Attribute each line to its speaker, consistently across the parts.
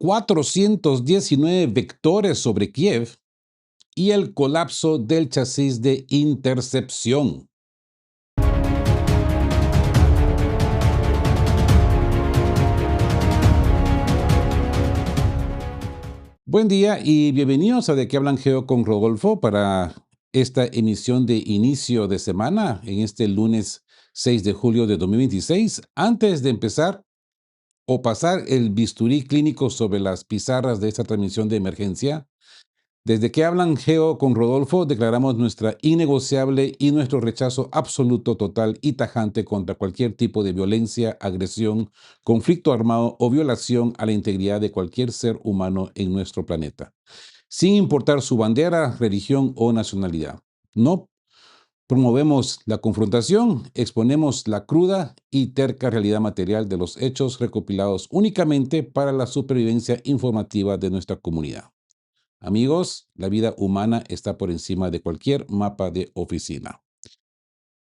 Speaker 1: 419 vectores sobre Kiev y el colapso del chasis de intercepción. Buen día y bienvenidos a De qué hablan Geo con Rodolfo para esta emisión de inicio de semana en este lunes 6 de julio de 2026. Antes de empezar o pasar el bisturí clínico sobre las pizarras de esta transmisión de emergencia, desde que hablan Geo con Rodolfo, declaramos nuestra innegociable y nuestro rechazo absoluto, total y tajante contra cualquier tipo de violencia, agresión, conflicto armado o violación a la integridad de cualquier ser humano en nuestro planeta, sin importar su bandera, religión o nacionalidad. No promovemos la confrontación, exponemos la cruda y terca realidad material de los hechos recopilados únicamente para la supervivencia informativa de nuestra comunidad. Amigos, la vida humana está por encima de cualquier mapa de oficina.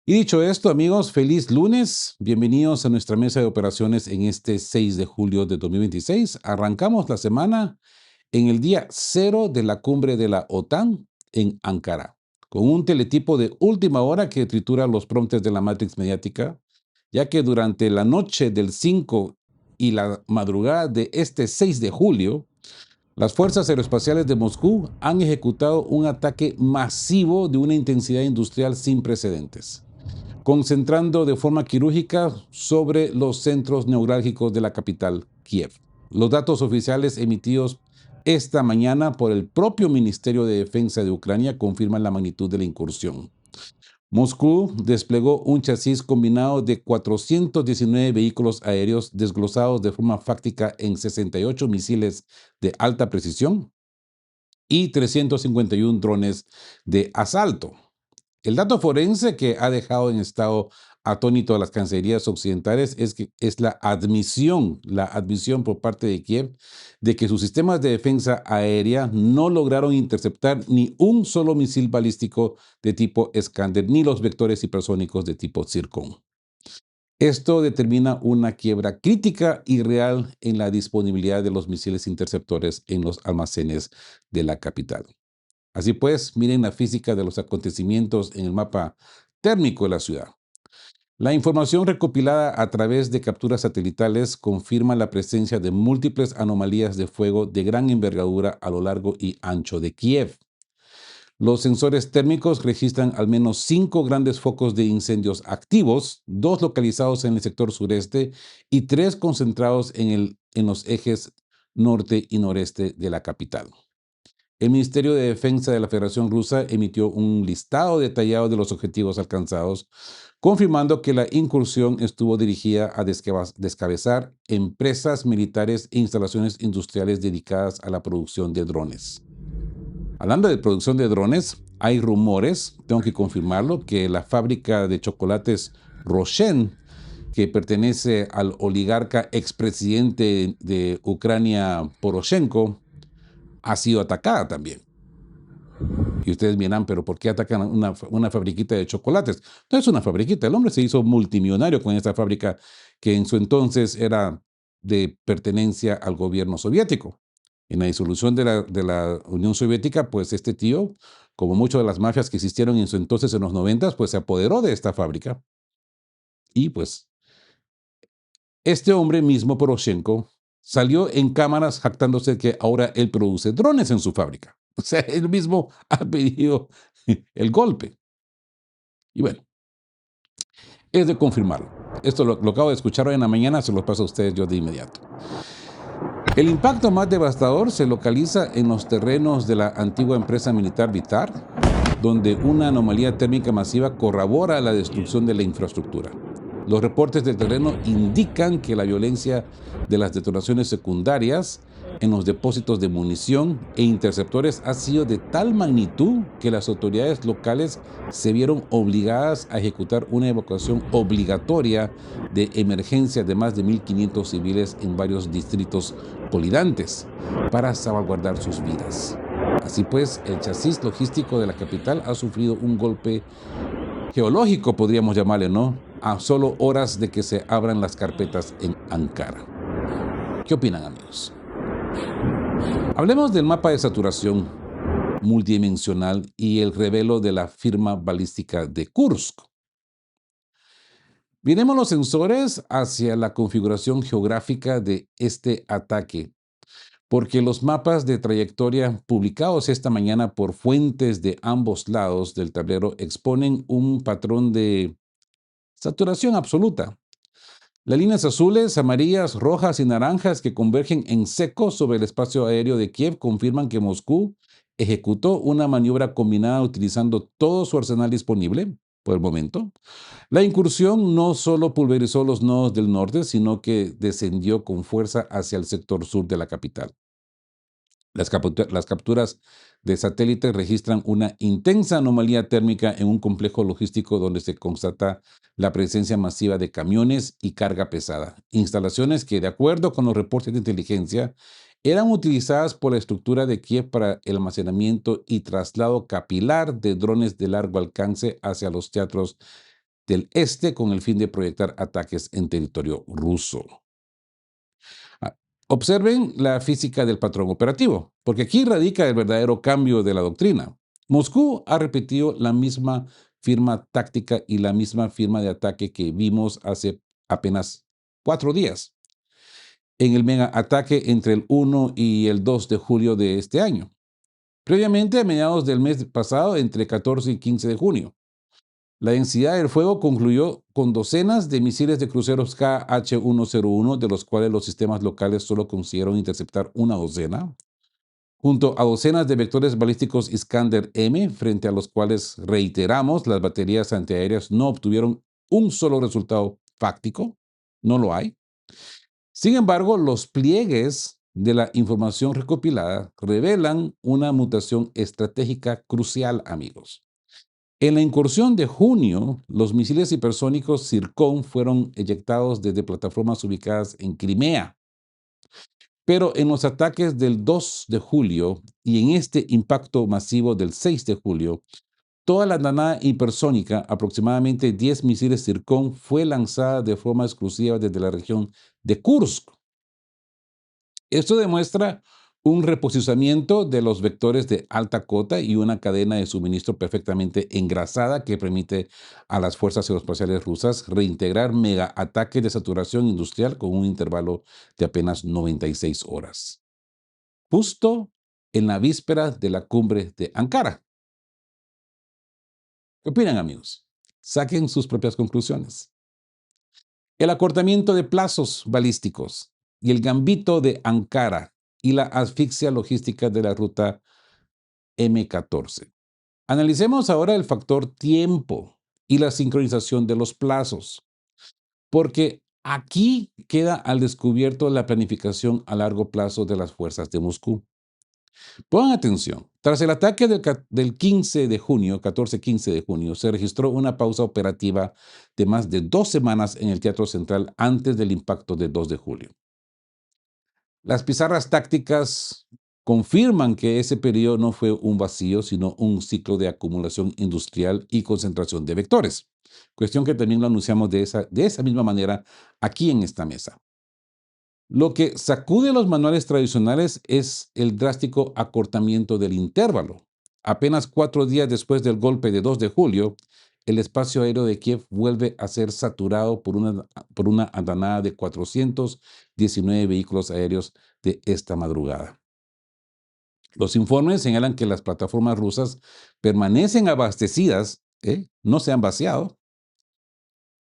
Speaker 1: Y dicho esto, amigos, feliz lunes. Bienvenidos a nuestra mesa de operaciones en este 6 de julio de 2026. Arrancamos la semana en el día 0 de la cumbre de la OTAN en Ankara, con un teletipo de última hora que tritura los promptes de la Matrix mediática, ya que durante la noche del 5 y la madrugada de este 6 de julio, las fuerzas aeroespaciales de Moscú han ejecutado un ataque masivo de una intensidad industrial sin precedentes, concentrando de forma quirúrgica sobre los centros neurálgicos de la capital, Kiev. Los datos oficiales emitidos esta mañana por el propio Ministerio de Defensa de Ucrania confirman la magnitud de la incursión. Moscú desplegó un chasis combinado de 419 vehículos aéreos desglosados de forma fáctica en 68 misiles de alta precisión y 351 drones de asalto. El dato forense que ha dejado en estado atónito a las cancillerías occidentales es la admisión por parte de Kiev de que sus sistemas de defensa aérea no lograron interceptar ni un solo misil balístico de tipo Iskander ni los vectores hipersónicos de tipo Zircon. Esto determina una quiebra crítica y real en la disponibilidad de los misiles interceptores en los almacenes de la capital. Así pues, miren la física de los acontecimientos en el mapa térmico de la ciudad. La información recopilada a través de capturas satelitales confirma la presencia de múltiples anomalías de fuego de gran envergadura a lo largo y ancho de Kiev. Los sensores térmicos registran al menos 5 grandes focos de incendios activos, 2 localizados en el sector sureste y 3 concentrados en los ejes norte y noreste de la capital. El Ministerio de Defensa de la Federación Rusa emitió un listado detallado de los objetivos alcanzados, confirmando que la incursión estuvo dirigida a descabezar empresas militares e instalaciones industriales dedicadas a la producción de drones. Hablando de producción de drones, hay rumores, tengo que confirmarlo, que la fábrica de chocolates Roshen, que pertenece al oligarca expresidente de Ucrania, Poroshenko, ha sido atacada también. Y ustedes miran, pero ¿por qué atacan una fabriquita de chocolates? No es una fabriquita, el hombre se hizo multimillonario con esta fábrica que en su entonces era de pertenencia al gobierno soviético. En la disolución de la Unión Soviética, pues este tío, como muchas de las mafias que existieron en su entonces en los 90, pues se apoderó de esta fábrica. Y pues este hombre mismo, Poroshenko, salió en cámaras jactándose que ahora él produce drones en su fábrica. O sea, él mismo ha pedido el golpe. Y bueno, es de confirmarlo. Esto lo acabo de escuchar hoy en la mañana, se lo paso a ustedes yo de inmediato. El impacto más devastador se localiza en los terrenos de la antigua empresa militar Vitar, donde una anomalía térmica masiva corrobora la destrucción de la infraestructura. Los reportes del terreno indican que la violencia de las detonaciones secundarias en los depósitos de munición e interceptores ha sido de tal magnitud que las autoridades locales se vieron obligadas a ejecutar una evacuación obligatoria de emergencia de más de 1.500 civiles en varios distritos colindantes para salvaguardar sus vidas. Así pues, el chasis logístico de la capital ha sufrido un golpe geológico, podríamos llamarle, ¿no? A solo horas de que se abran las carpetas en Ankara. ¿Qué opinan, amigos? Hablemos del mapa de saturación multidimensional y el revelo de la firma balística de Kursk. Miremos los sensores hacia la configuración geográfica de este ataque, porque los mapas de trayectoria publicados esta mañana por fuentes de ambos lados del tablero exponen un patrón de saturación absoluta. Las líneas azules, amarillas, rojas y naranjas que convergen en seco sobre el espacio aéreo de Kiev confirman que Moscú ejecutó una maniobra combinada utilizando todo su arsenal disponible por el momento. La incursión no solo pulverizó los nodos del norte, sino que descendió con fuerza hacia el sector sur de la capital. Las capturas de satélite registran una intensa anomalía térmica en un complejo logístico donde se constata la presencia masiva de camiones y carga pesada, instalaciones que, de acuerdo con los reportes de inteligencia, eran utilizadas por la estructura de Kiev para el almacenamiento y traslado capilar de drones de largo alcance hacia los teatros del este con el fin de proyectar ataques en territorio ruso. Ah, Observen la física del patrón operativo, porque aquí radica el verdadero cambio de la doctrina. Moscú ha repetido la misma firma táctica y la misma firma de ataque que vimos hace apenas 4 días en el mega ataque entre el 1 y el 2 de julio de este año. Previamente, a mediados del mes pasado, entre 14 y 15 de junio. La densidad del fuego concluyó con docenas de misiles de cruceros KH-101, de los cuales los sistemas locales solo consiguieron interceptar una docena, junto a docenas de vectores balísticos Iskander-M, frente a los cuales, reiteramos, las baterías antiaéreas no obtuvieron un solo resultado fáctico, no lo hay. Sin embargo, los pliegues de la información recopilada revelan una mutación estratégica crucial, amigos. En la incursión de junio, los misiles hipersónicos Zircon fueron eyectados desde plataformas ubicadas en Crimea. Pero en los ataques del 2 de julio y en este impacto masivo del 6 de julio, toda la andanada hipersónica, aproximadamente 10 misiles Zircon, fue lanzada de forma exclusiva desde la región de Kursk. Esto demuestra un reposicionamiento de los vectores de alta cota y una cadena de suministro perfectamente engrasada que permite a las fuerzas aeroespaciales rusas reintegrar mega ataques de saturación industrial con un intervalo de apenas 96 horas. Justo en la víspera de la cumbre de Ankara. ¿Qué opinan, amigos? Saquen sus propias conclusiones. El acortamiento de plazos balísticos y el gambito de Ankara y la asfixia logística de la ruta M14. Analicemos ahora el factor tiempo y la sincronización de los plazos, porque aquí queda al descubierto la planificación a largo plazo de las fuerzas de Moscú. Pongan atención, tras el ataque del 15 de junio, 14-15 de junio, se registró una pausa operativa de más de 2 semanas en el Teatro Central antes del impacto del 2 de julio. Las pizarras tácticas confirman que ese periodo no fue un vacío, sino un ciclo de acumulación industrial y concentración de vectores. Cuestión que también lo anunciamos de esa misma manera aquí en esta mesa. Lo que sacude los manuales tradicionales es el drástico acortamiento del intervalo. Apenas 4 días después del golpe de 2 de julio, el espacio aéreo de Kiev vuelve a ser saturado por una andanada de 419 vehículos aéreos de esta madrugada. Los informes señalan que las plataformas rusas permanecen abastecidas, no se han vaciado,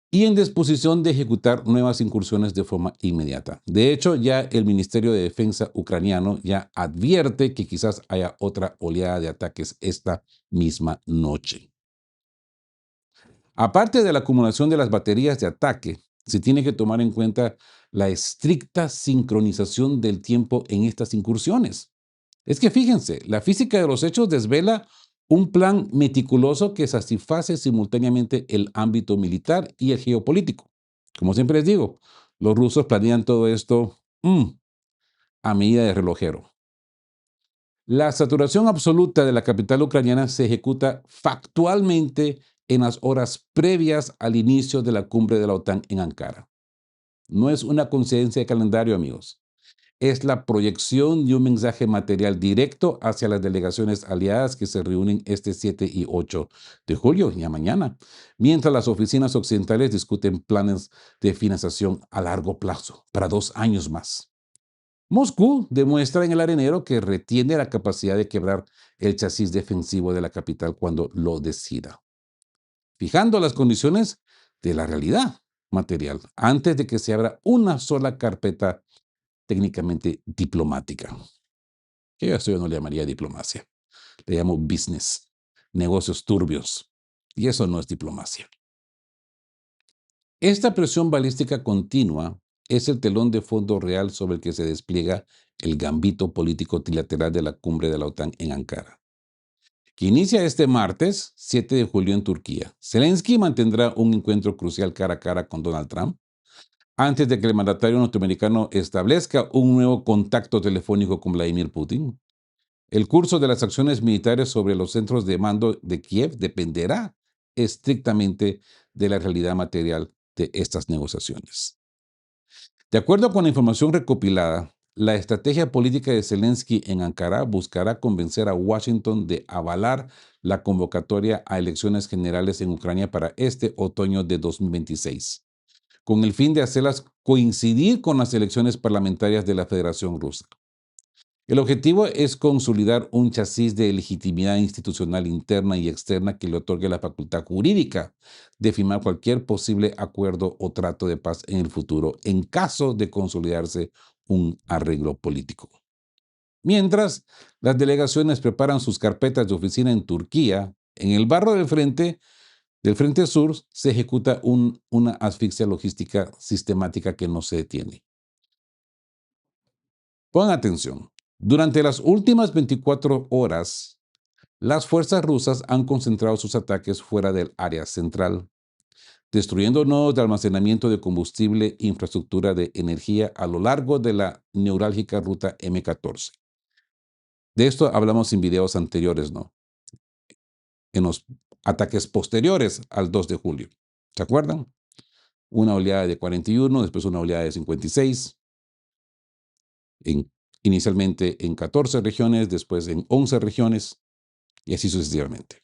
Speaker 1: y en disposición de ejecutar nuevas incursiones de forma inmediata. De hecho, ya el Ministerio de Defensa ucraniano ya advierte que quizás haya otra oleada de ataques esta misma noche. Aparte de la acumulación de las baterías de ataque, se tiene que tomar en cuenta la estricta sincronización del tiempo en estas incursiones. Es que fíjense, la física de los hechos desvela un plan meticuloso que satisface simultáneamente el ámbito militar y el geopolítico. Como siempre les digo, los rusos planean todo esto a medida de relojero. La saturación absoluta de la capital ucraniana se ejecuta factualmente en las horas previas al inicio de la cumbre de la OTAN en Ankara. No es una coincidencia de calendario, amigos. es la proyección de un mensaje material directo hacia las delegaciones aliadas que se reúnen este 7 y 8 de julio, ya mañana, mientras las oficinas occidentales discuten planes de financiación a largo plazo, para 2 años más. Moscú demuestra en el arenero que retiene la capacidad de quebrar el chasis defensivo de la capital cuando lo decida, fijando las condiciones de la realidad material antes de que se abra una sola carpeta técnicamente diplomática, que yo no le llamaría diplomacia, le llamo business, negocios turbios, y eso no es diplomacia. Esta presión balística continua es el telón de fondo real sobre el que se despliega el gambito político trilateral de la cumbre de la OTAN en Ankara, que inicia este martes 7 de julio en Turquía. Zelensky mantendrá un encuentro crucial cara a cara con Donald Trump antes de que el mandatario norteamericano establezca un nuevo contacto telefónico con Vladimir Putin. El curso de las acciones militares sobre los centros de mando de Kiev dependerá estrictamente de la realidad material de estas negociaciones. De acuerdo con la información recopilada, la estrategia política de Zelensky en Ankara buscará convencer a Washington de avalar la convocatoria a elecciones generales en Ucrania para este otoño de 2026, con el fin de hacerlas coincidir con las elecciones parlamentarias de la Federación Rusa. El objetivo es consolidar un chasis de legitimidad institucional interna y externa que le otorgue la facultad jurídica de firmar cualquier posible acuerdo o trato de paz en el futuro en caso de consolidarse un arreglo político. Mientras, las delegaciones preparan sus carpetas de oficina en Turquía, en el barrio del Frente Sur se ejecuta una asfixia logística sistemática que no se detiene. Pongan atención. Durante las últimas 24 horas, las fuerzas rusas han concentrado sus ataques fuera del área central, destruyendo nodos de almacenamiento de combustible e infraestructura de energía a lo largo de la neurálgica ruta M14. De esto hablamos en videos anteriores, ¿no? En los ataques posteriores al 2 de julio. ¿Se acuerdan? Una oleada de 41, después una oleada de 56, inicialmente en 14 regiones, después en 11 regiones, y así sucesivamente.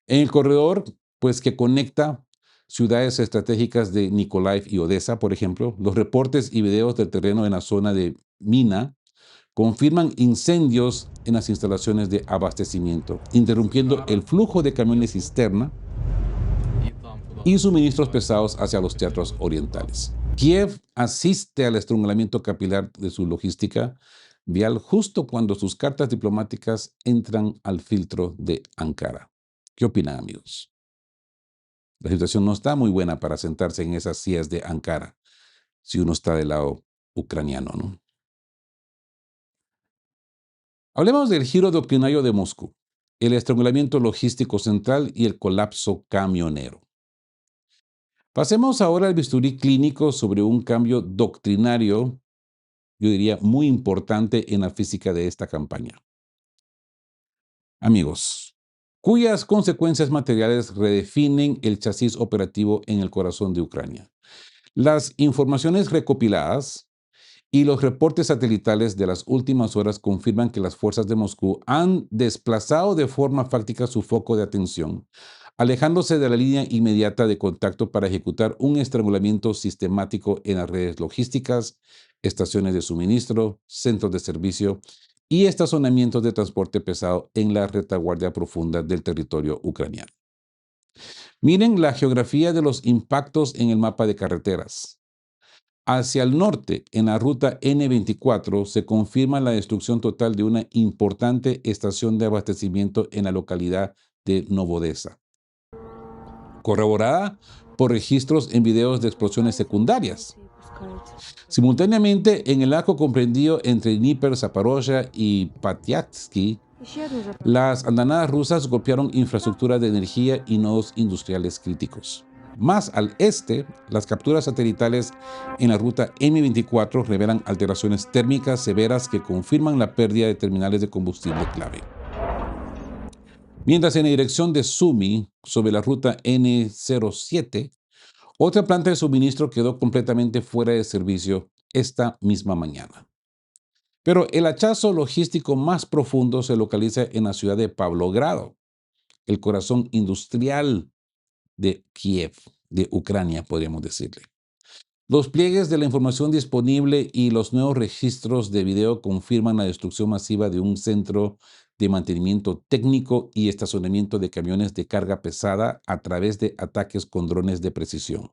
Speaker 1: En el corredor, pues que conecta ciudades estratégicas de Nikolaev y Odessa, por ejemplo, los reportes y videos del terreno en la zona de Mina confirman incendios en las instalaciones de abastecimiento, interrumpiendo el flujo de camiones cisterna y suministros pesados hacia los teatros orientales. Kiev asiste al estrangulamiento capilar de su logística vial justo cuando sus cartas diplomáticas entran al filtro de Ankara. ¿Qué opinan, amigos? La situación no está muy buena para sentarse en esas sillas de Ankara si uno está del lado ucraniano, ¿no? Hablemos del giro doctrinario de Moscú, el estrangulamiento logístico central y el colapso camionero. Pasemos ahora al bisturí clínico sobre un cambio doctrinario, yo diría muy importante en la física de esta campaña. Amigos, cuyas consecuencias materiales redefinen el chasis operativo en el corazón de Ucrania. Las informaciones recopiladas y los reportes satelitales de las últimas horas confirman que las fuerzas de Moscú han desplazado de forma fáctica su foco de atención, alejándose de la línea inmediata de contacto para ejecutar un estrangulamiento sistemático en las redes logísticas, estaciones de suministro, centros de servicio y estacionamientos de transporte pesado en la retaguardia profunda del territorio ucraniano. Miren la geografía de los impactos en el mapa de carreteras. Hacia el norte, en la ruta N24, se confirma la destrucción total de una importante estación de abastecimiento en la localidad de Novodesa, corroborada por registros en videos de explosiones secundarias. Simultáneamente, en el arco comprendido entre Dnipro, Zaporozhye y Patiatsky, las andanadas rusas golpearon infraestructura de energía y nodos industriales críticos. Más al este, las capturas satelitales en la ruta M24 revelan alteraciones térmicas severas que confirman la pérdida de terminales de combustible clave. Mientras en la dirección de Sumy, sobre la ruta N07, otra planta de suministro quedó completamente fuera de servicio esta misma mañana. Pero el hachazo logístico más profundo se localiza en la ciudad de Pavlogrado, el corazón industrial de Kiev, de Ucrania, podríamos decirle. Los pliegues de la información disponible y los nuevos registros de video confirman la destrucción masiva de un centro de mantenimiento técnico y estacionamiento de camiones de carga pesada a través de ataques con drones de precisión.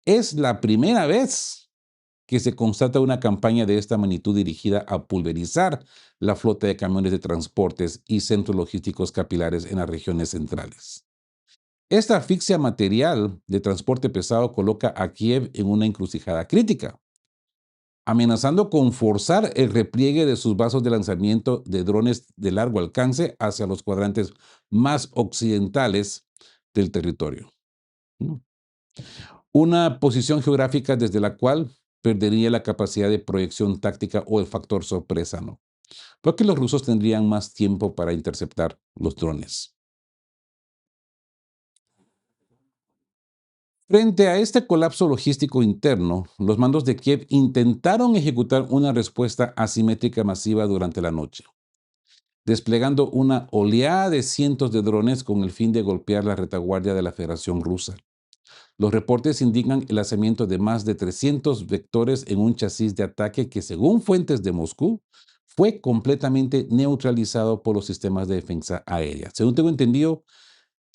Speaker 1: Es la primera vez que se constata una campaña de esta magnitud dirigida a pulverizar la flota de camiones de transportes y centros logísticos capilares en las regiones centrales. Esta asfixia material de transporte pesado coloca a Kiev en una encrucijada crítica, amenazando con forzar el repliegue de sus bases de lanzamiento de drones de largo alcance hacia los cuadrantes más occidentales del territorio. ¿Mm? Una posición geográfica desde la cual perdería la capacidad de proyección táctica o el factor sorpresa, ¿no? Porque los rusos tendrían más tiempo para interceptar los drones. Frente a este colapso logístico interno, los mandos de Kiev intentaron ejecutar una respuesta asimétrica masiva durante la noche, desplegando una oleada de cientos de drones con el fin de golpear la retaguardia de la Federación Rusa. Los reportes indican el lanzamiento de más de 300 vectores en un chasis de ataque que, según fuentes de Moscú, fue completamente neutralizado por los sistemas de defensa aérea. Según tengo entendido,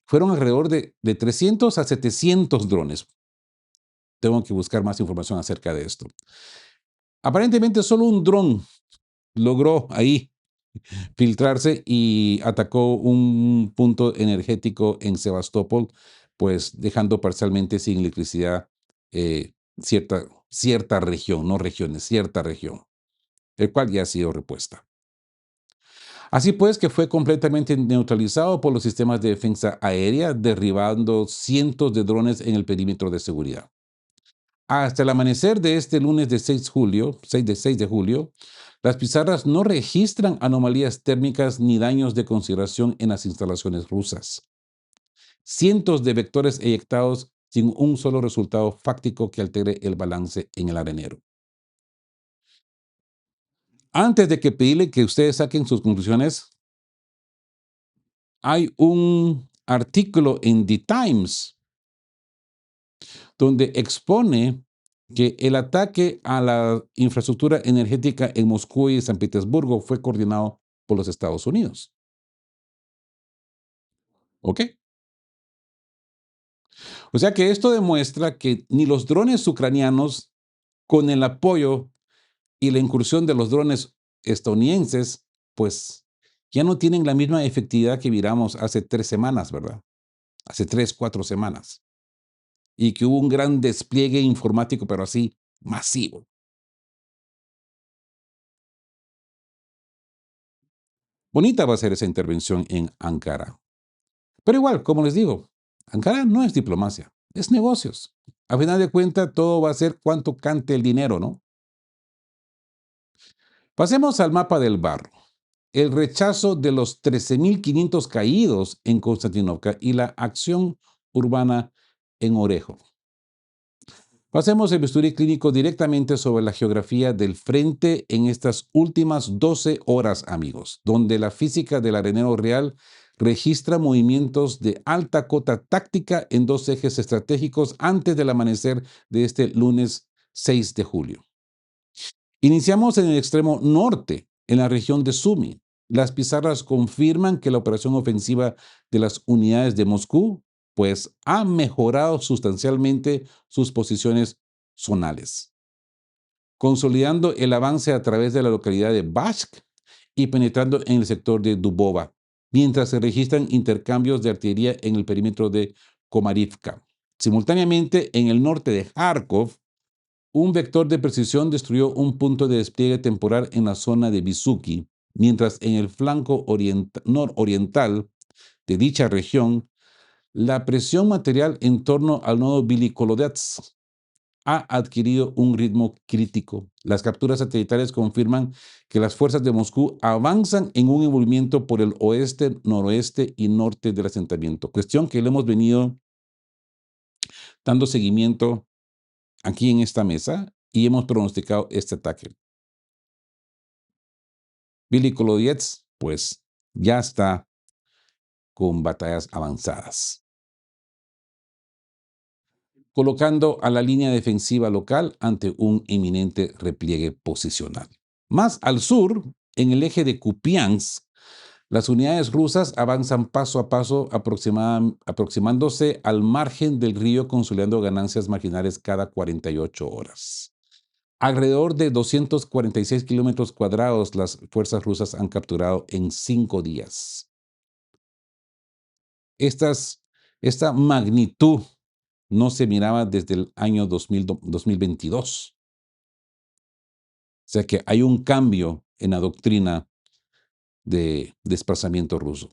Speaker 1: fueron alrededor de 300 a 700 drones. Tengo que buscar más información acerca de esto. Aparentemente solo un dron logró ahí filtrarse y atacó un punto energético en Sebastopol, pues dejando parcialmente sin electricidad cierta región, no regiones, cierta región, el cual ya ha sido repuesta. Así pues que fue completamente neutralizado por los sistemas de defensa aérea, derribando cientos de drones en el perímetro de seguridad. Hasta el amanecer de este lunes de 6 de julio, las pizarras no registran anomalías térmicas ni daños de consideración en las instalaciones rusas. Cientos de vectores eyectados sin un solo resultado fáctico que altere el balance en el arenero. Antes de que pedirle que ustedes saquen sus conclusiones, hay un artículo en The Times donde expone que el ataque a la infraestructura energética en Moscú y San Petersburgo fue coordinado por los Estados Unidos. ¿Ok? O sea que esto demuestra que ni los drones ucranianos, con el apoyo y la incursión de los drones estadounidenses, pues ya no tienen la misma efectividad que miramos hace 3 semanas, ¿verdad? Hace 3, 4 semanas. Y que hubo un gran despliegue informático, pero así masivo. Bonita va a ser esa intervención en Ankara. Pero igual, como les digo, Ankara no es diplomacia, es negocios. A final de cuentas, todo va a ser cuánto cante el dinero, ¿no? Pasemos al mapa del barro. El rechazo de los 13.500 caídos en Constantinopla y la acción urbana en Orejo. Pasemos el bisturí clínico directamente sobre la geografía del frente en estas últimas 12 horas, amigos, donde la física del arenero real registra movimientos de alta cota táctica en dos ejes estratégicos antes del amanecer de este lunes 6 de julio. Iniciamos en el extremo norte, en la región de Sumy. Las pizarras confirman que la operación ofensiva de las unidades de Moscú, pues, ha mejorado sustancialmente sus posiciones zonales, consolidando el avance a través de la localidad de Bashk y penetrando en el sector de Dubova, mientras se registran intercambios de artillería en el perímetro de Komarivka. Simultáneamente, en el norte de Kharkov, un vector de precisión destruyó un punto de despliegue temporal en la zona de Visuki, mientras en el flanco nororiental de dicha región, la presión material en torno al nodo Vilikolodets ha adquirido un ritmo crítico. Las capturas satelitales confirman que las fuerzas de Moscú avanzan en un movimiento por el oeste, noroeste y norte del asentamiento, cuestión que le hemos venido dando seguimiento aquí en esta mesa y hemos pronosticado este ataque. Billy Kolodets, pues, ya está con batallas avanzadas, colocando a la línea defensiva local ante un inminente repliegue posicional. Más al sur, en el eje de Kupiansk, las unidades rusas avanzan paso a paso, aproximándose al margen del río, consolidando ganancias marginales cada 48 horas. Alrededor de 246 kilómetros cuadrados las fuerzas rusas han capturado en 5 días. Esta magnitud no se miraba desde el año 2022. O sea que hay un cambio en la doctrina de desplazamiento ruso.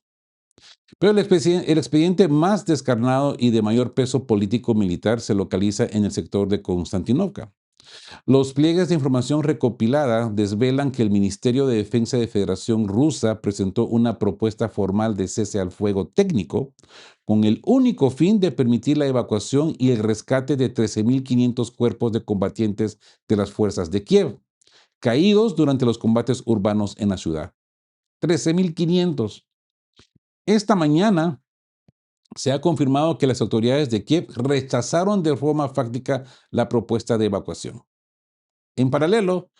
Speaker 1: Pero el expediente más descarnado y de mayor peso político-militar se localiza en el sector de Konstantinovka. Los pliegues de información recopilada desvelan que el Ministerio de Defensa de Federación Rusa presentó una propuesta formal de cese al fuego técnico con el único fin de permitir la evacuación y el rescate de 13.500 cuerpos de combatientes de las fuerzas de Kiev, caídos durante los combates urbanos en la ciudad. 13.500. Esta mañana se ha confirmado que las autoridades de Kiev rechazaron de forma fáctica la propuesta de evacuación. En paralelo,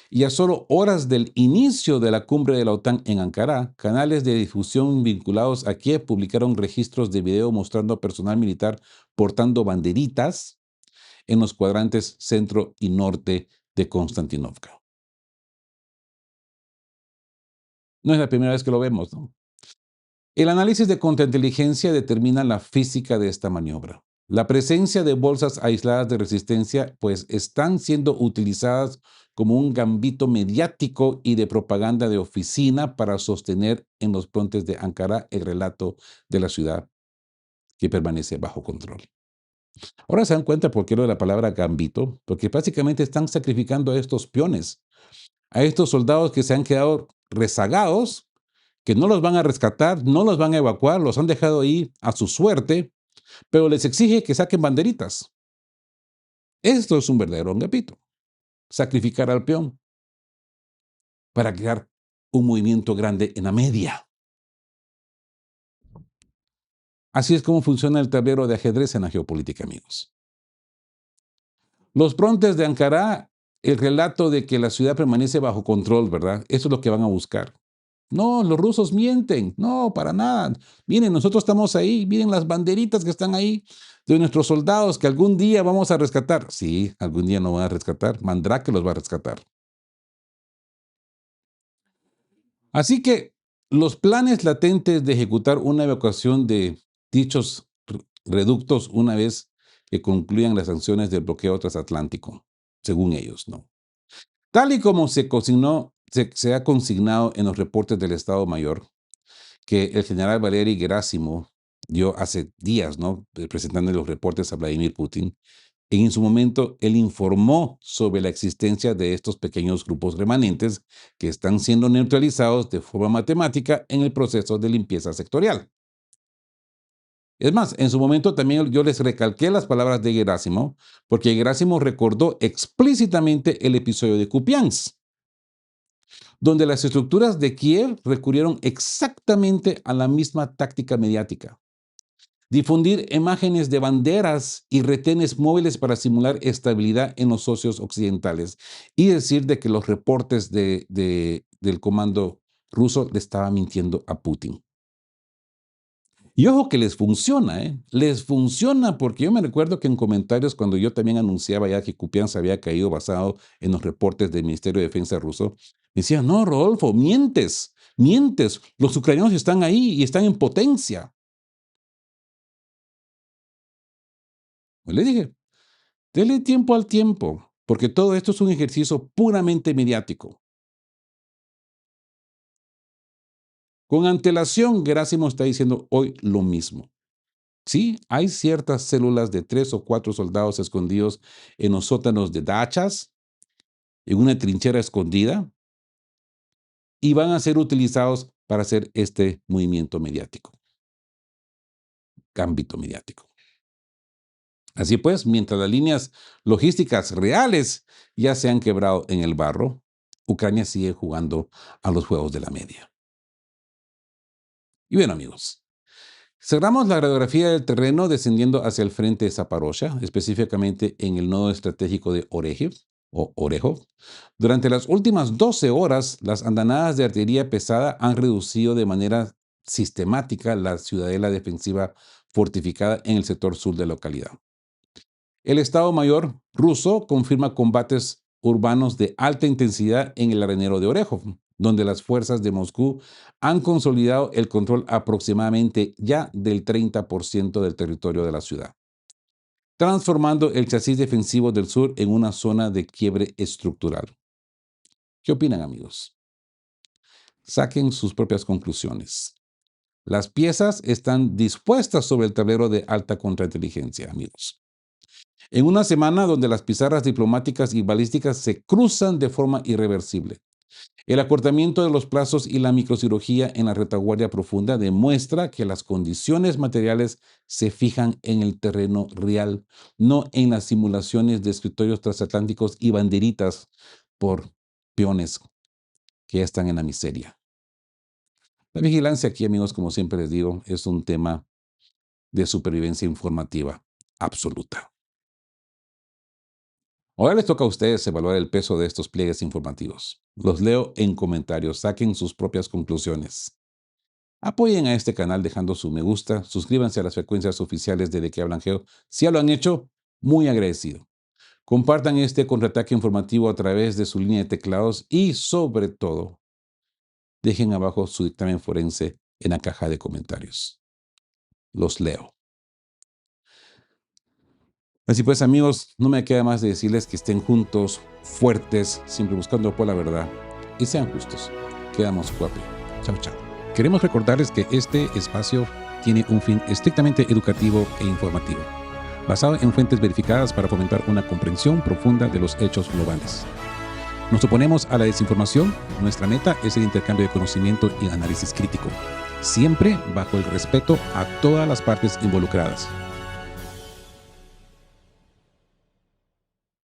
Speaker 1: y a solo horas del inicio de la cumbre de la OTAN en Ankara, canales de difusión vinculados a Kiev publicaron registros de video mostrando a personal militar portando banderitas en los cuadrantes centro y norte de Konstantinovka. No es la primera vez que lo vemos, ¿no? El análisis de contrainteligencia determina la física de esta maniobra. La presencia de bolsas aisladas de resistencia, pues, están siendo utilizadas como un gambito mediático y de propaganda de oficina para sostener en los frontes de Ankara el relato de la ciudad que permanece bajo control. Ahora se dan cuenta por qué lo de la palabra gambito, porque básicamente están sacrificando a estos peones, a estos soldados que se han quedado rezagados, que no los van a rescatar, no los van a evacuar, los han dejado ahí a su suerte, pero les exige que saquen banderitas. Esto es un verdadero gambito. Sacrificar al peón para crear un movimiento grande en la media. Así es como funciona el tablero de ajedrez en la geopolítica, amigos. Los frontes de Ankara, el relato de que la ciudad permanece bajo control, ¿verdad? Eso es lo que van a buscar. No, los rusos mienten. No, para nada. Miren, nosotros estamos ahí. Miren las banderitas que están ahí de nuestros soldados que algún día vamos a rescatar. Sí, algún día no van a rescatar. Mandrake los va a rescatar. Así que los planes latentes de ejecutar una evacuación de dichos reductos una vez que concluyan las sanciones del bloqueo transatlántico, según ellos, ¿no? Tal y como se ha consignado en los reportes del Estado Mayor, que el general Valery Gerásimo dio hace días, ¿no? Presentando los reportes a Vladimir Putin. En su momento, él informó sobre la existencia de estos pequeños grupos remanentes que están siendo neutralizados de forma matemática en el proceso de limpieza sectorial. Es más, en su momento también yo les recalqué las palabras de Gerásimo, porque Gerásimo recordó explícitamente el episodio de Kupiansk, donde las estructuras de Kiev recurrieron exactamente a la misma táctica mediática. Difundir imágenes de banderas y retenes móviles para simular estabilidad en los socios occidentales y decir de que los reportes del comando ruso le estaban mintiendo a Putin. Y ojo que les funciona, ¿eh? Les funciona porque yo me recuerdo que en comentarios cuando yo también anunciaba ya que Kupiansk había caído basado en los reportes del Ministerio de Defensa ruso, me decían, no, Rodolfo, mientes, los ucranianos están ahí y están en potencia. Pues le dije, dele tiempo al tiempo, porque todo esto es un ejercicio puramente mediático. Con antelación, Gerásimo está diciendo hoy lo mismo. Sí, hay ciertas células de 3 o 4 soldados escondidos en los sótanos de dachas, en una trinchera escondida, y van a ser utilizados para hacer este movimiento mediático, ámbito mediático. Así pues, mientras las líneas logísticas reales ya se han quebrado en el barro, Ucrania sigue jugando a los juegos de la media. Y bien, amigos, cerramos la radiografía del terreno descendiendo hacia el frente de Zaporozhia, específicamente en el nodo estratégico de Orehov. Durante las últimas 12 horas, las andanadas de artillería pesada han reducido de manera sistemática la ciudadela defensiva fortificada en el sector sur de la localidad. El Estado Mayor ruso confirma combates urbanos de alta intensidad en el arenero de Orejov, donde las fuerzas de Moscú han consolidado el control aproximadamente ya del 30% del territorio de la ciudad, transformando el chasis defensivo del sur en una zona de quiebre estructural. ¿Qué opinan, amigos? Saquen sus propias conclusiones. Las piezas están dispuestas sobre el tablero de alta contrainteligencia, amigos. En una semana donde las pizarras diplomáticas y balísticas se cruzan de forma irreversible. El acortamiento de los plazos y la microcirugía en la retaguardia profunda demuestra que las condiciones materiales se fijan en el terreno real, no en las simulaciones de escritorios transatlánticos y banderitas por peones que ya están en la miseria. La vigilancia aquí, amigos, como siempre les digo, es un tema de supervivencia informativa absoluta. Ahora les toca a ustedes evaluar el peso de estos pliegues informativos. Los leo en comentarios, saquen sus propias conclusiones. Apoyen a este canal dejando su me gusta, suscríbanse a las frecuencias oficiales de Que Hablan Geo. Si ya lo han hecho, muy agradecido. Compartan este contraataque informativo a través de su línea de teclados y, sobre todo, dejen abajo su dictamen forense en la caja de comentarios. Los leo. Así pues, amigos, no me queda más de decirles que estén juntos, fuertes, siempre buscando por la verdad y sean justos. Quedamos cuape. Chao, chao. Queremos recordarles que este espacio tiene un fin estrictamente educativo e informativo, basado en fuentes verificadas para fomentar una comprensión profunda de los hechos globales. Nos oponemos a la desinformación. Nuestra meta es el intercambio de conocimiento y análisis crítico, siempre bajo el respeto a todas las partes involucradas.